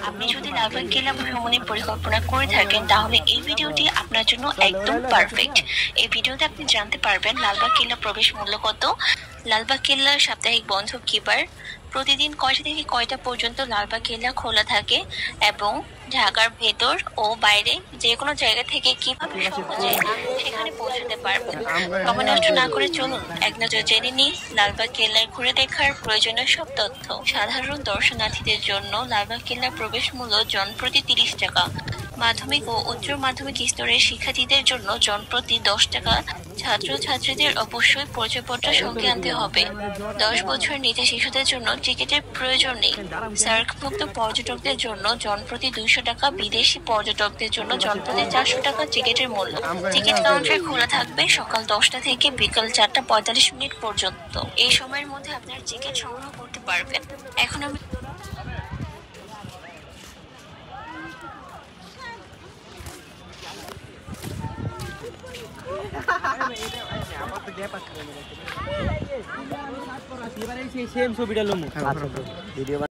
আপনি যদি লালবাগ কেল্লা ভ্রমণের পরিকল্পনা করে থাকেন তাহলে এই ভিডিওটি আপনার জন্য একদম পারফেক্ট। এই ভিডিওতে আপনি জানতে পারবেন লালবাগ কেল্লা প্রবেশ মূল্য কত, লালবাগ কেল্লার সাপ্তাহিক বন্ধ কী বার, প্রতিদিন কয়টা থেকে কয়টা পর্যন্ত লালবাগ কেল্লা খোলা থাকে এবং ঢাকার ভেতর ও বাইরে যে কোনো জায়গা থেকে কিভাবে সহজে সেখানে পৌঁছাতে পারবেন। সময় নষ্ট না করে চলুন এক নজর জেনে নিই লালবাগ কেল্লায় ঘুরে দেখার প্রয়োজনীয় সব তথ্য। সাধারণ দর্শনার্থীদের জন্য লালবাগ কেল্লার প্রবেশ মূল্য জনপ্রতি 30 টাকা, মাধ্যমিক ও উচ্চ মাধ্যমিক স্তরের শিক্ষার্থীদের জন্য জনপ্রতি 10 টাকা। ছাত্রছাত্রীদের অবশ্যই পরিচয়পত্র সঙ্গে আনতে হবে। 10 বছর নিচে শিশুদের জন্য টিকিটের প্রয়োজন নেই। সার্কভুক্ত পর্যটকদের জন্য জনপ্রতি 200 টাকা, বিদেশি পর্যটকদের জন্য জনপ্রতি 400 টাকা টিকিটের মূল্য। টিকিট কাউন্টার খোলা থাকবে সকাল 10টা থেকে বিকাল 4টা 45 পর্যন্ত। এই সময়ের মধ্যে আপনার টিকিট সংগ্রহ করতে পারবেন। এখন আমি সেম ছবিটা লোক